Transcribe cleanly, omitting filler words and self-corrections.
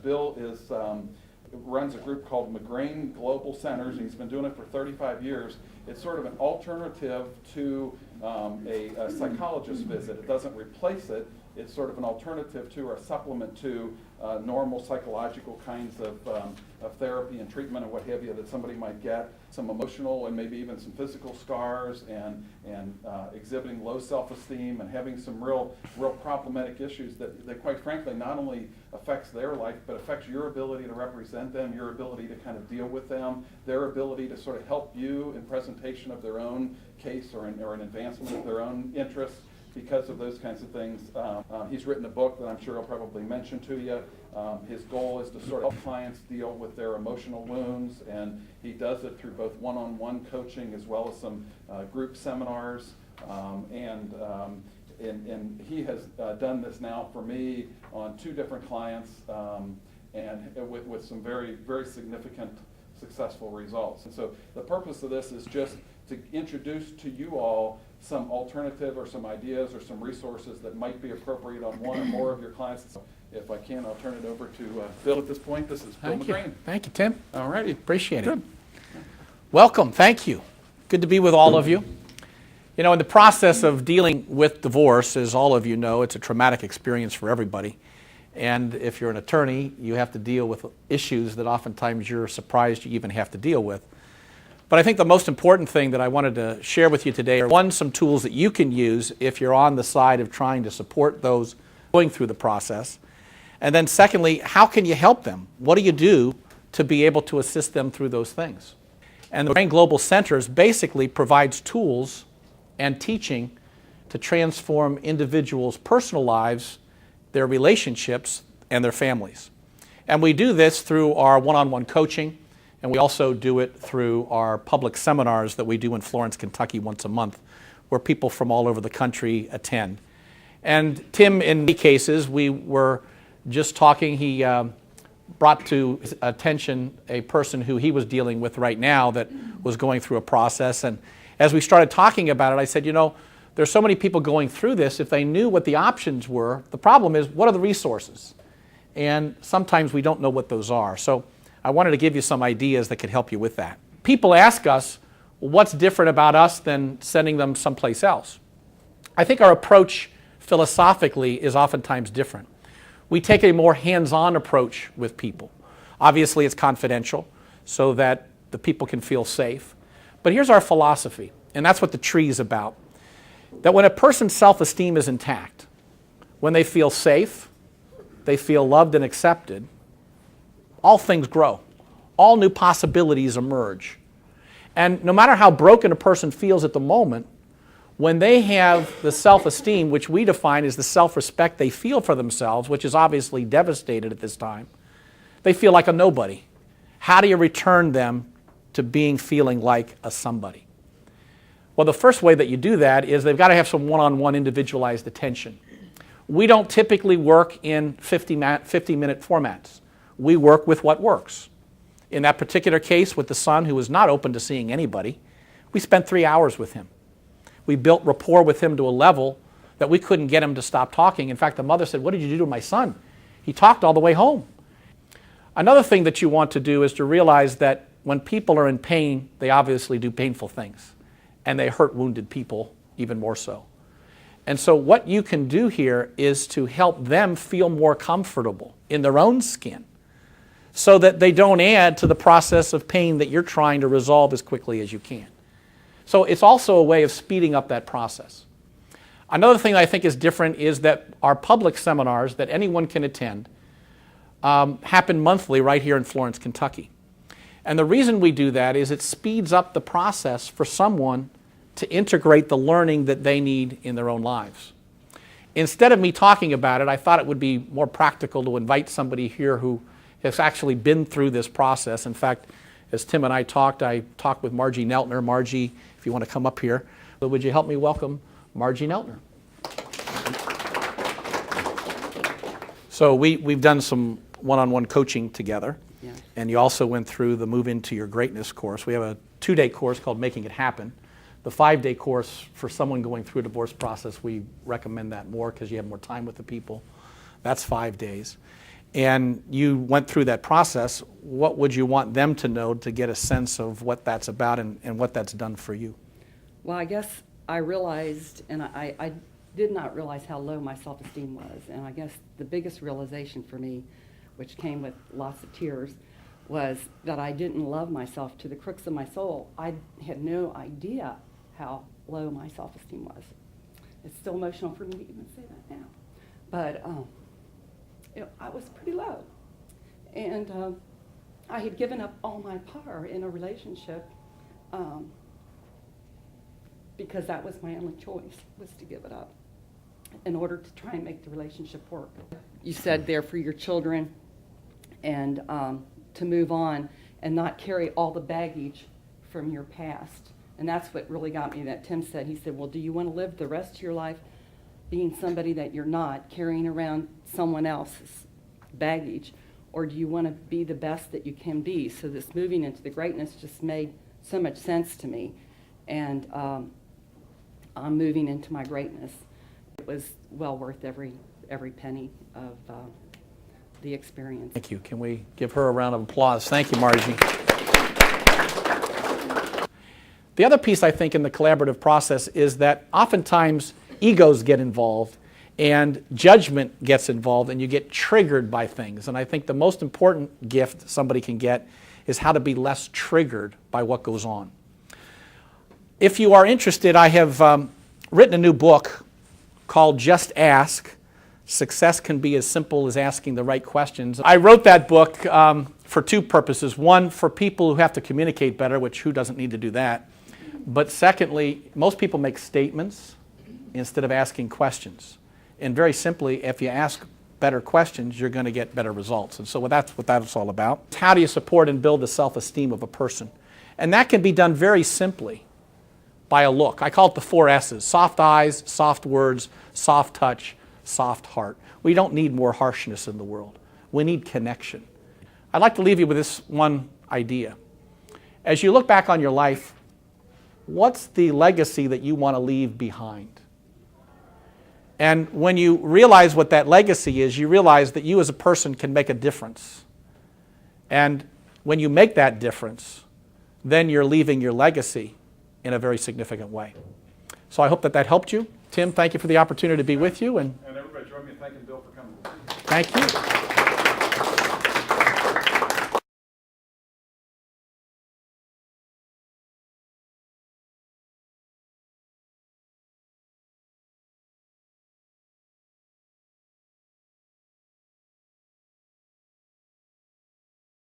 Bill runs a group called McGrane Global Centers, and he's been doing it for 35 years. It's sort of an alternative to a psychologist visit. It doesn't replace it. It's sort of an alternative to or a supplement to normal psychological kinds of therapy and treatment and what have you that somebody might get. Some emotional and maybe even some physical scars and exhibiting low self-esteem and having some real problematic issues that quite frankly not only affects their life but affects your ability to represent them, your ability to kind of deal with them, their ability to sort of help you in presentation of their own case or an advancement of their own interests. Because of those kinds of things. He's written a book that I'm sure I'll probably mention to you. His goal is to sort of help clients deal with their emotional wounds, and he does it through both one-on-one coaching as well as some group seminars. And he has done this now for me on 2 different clients, and with some very, very significant successful results. And so the purpose of this is just to introduce to you all some alternative or some ideas or some resources that might be appropriate on one or more of your clients. So if I can, I'll turn it over to Bill at this point. This is Bill McGrane. Thank you, Tim. All righty. Appreciate it. Good. Welcome. Thank you. Good to be with all of you. You know, in the process of dealing with divorce, as all of you know, it's a traumatic experience for everybody. And if you're an attorney, you have to deal with issues that oftentimes you're surprised you even have to deal with. But I think the most important thing that I wanted to share with you today are, one, some tools that you can use if you're on the side of trying to support those going through the process. And then secondly, how can you help them? What do you do to be able to assist them through those things? And the McGrane Global Centers basically provides tools and teaching to transform individuals' personal lives, their relationships, and their families. And we do this through our one-on-one coaching. And we also do it through our public seminars that we do in Florence, Kentucky once a month, where people from all over the country attend. And Tim, in many cases, we were just talking, he brought to his attention a person who he was dealing with right now that was going through a process. And as we started talking about it, I said, you know, there's so many people going through this. If they knew what the options were, the problem is, what are the resources? And sometimes we don't know what those are. So I wanted to give you some ideas that could help you with that. People ask us, well, what's different about us than sending them someplace else? I think our approach philosophically is oftentimes different. We take a more hands-on approach with people. Obviously, it's confidential so that the people can feel safe. But here's our philosophy, and that's what the tree is about. That when a person's self-esteem is intact, when they feel safe, they feel loved and accepted, all things grow. All new possibilities emerge. And no matter how broken a person feels at the moment, when they have the self-esteem, which we define as the self-respect they feel for themselves, which is obviously devastated at this time, they feel like a nobody. How do you return them to feeling like a somebody? Well, the first way that you do that is they've got to have some one-on-one individualized attention. We don't typically work in 50-minute formats. We work with what works. In that particular case with the son who was not open to seeing anybody, we spent 3 hours with him. We built rapport with him to a level that we couldn't get him to stop talking. In fact, the mother said, "What did you do to my son? He talked all the way home." Another thing that you want to do is to realize that when people are in pain, they obviously do painful things. And they hurt wounded people even more so. And so what you can do here is to help them feel more comfortable in their own skin, so that they don't add to the process of pain that you're trying to resolve as quickly as you can. So it's also a way of speeding up that process. Another thing I think is different is that our public seminars that anyone can attend happen monthly right here in Florence, Kentucky. And the reason we do that is it speeds up the process for someone to integrate the learning that they need in their own lives. Instead of me talking about it, I thought it would be more practical to invite somebody here who has actually been through this process. In fact, as Tim and I talked with Margie Neltner. Margie, if you want to come up here, but would you help me welcome Margie Neltner? So we've done some one-on-one coaching together. Yeah. And you also went through the Move Into Your Greatness course. We have a 2-day course called Making It Happen. The 5-day course for someone going through a divorce process, we recommend that more because you have more time with the people. That's 5 days. and you went through that process, what would you want them to know to get a sense of what that's about and what that's done for you? Well, I guess I realized, and I did not realize how low my self-esteem was. And I guess the biggest realization for me, which came with lots of tears, was that I didn't love myself to the crux of my soul. I had no idea how low my self-esteem was. It's still emotional for me to even say that now. But I was pretty low. And I had given up all my power in a relationship because that was my only choice, was to give it up in order to try and make the relationship work. You said there for your children and to move on and not carry all the baggage from your past. And that's what really got me, that Tim said. He said, well, do you want to live the rest of your life being somebody that you're not, carrying around someone else's baggage, or do you want to be the best that you can be? So this moving into the greatness just made so much sense to me. And I'm moving into my greatness. It was well worth every penny of the experience. Thank you. Can we give her a round of applause? Thank you, Margie. The other piece, I think, in the collaborative process is that oftentimes egos get involved and judgment gets involved and you get triggered by things. And I think the most important gift somebody can get is how to be less triggered by what goes on. If you are interested, I have written a new book called Just Ask. Success can be as simple as asking the right questions. I wrote that book for two purposes. One, for people who have to communicate better, which who doesn't need to do that? But secondly, most people make statements instead of asking questions. And very simply, if you ask better questions, you're going to get better results. And so that's what that's all about. How do you support and build the self-esteem of a person? And that can be done very simply by a look. I call it the 4 S's: soft eyes, soft words, soft touch, soft heart. We don't need more harshness in the world. We need connection. I'd like to leave you with this one idea. As you look back on your life, what's the legacy that you want to leave behind? And when you realize what that legacy is, you realize that you as a person can make a difference. And when you make that difference, then you're leaving your legacy in a very significant way. So I hope that that helped you. Tim, thank you for the opportunity to be with you. And everybody join me in thanking Bill for coming. thank you.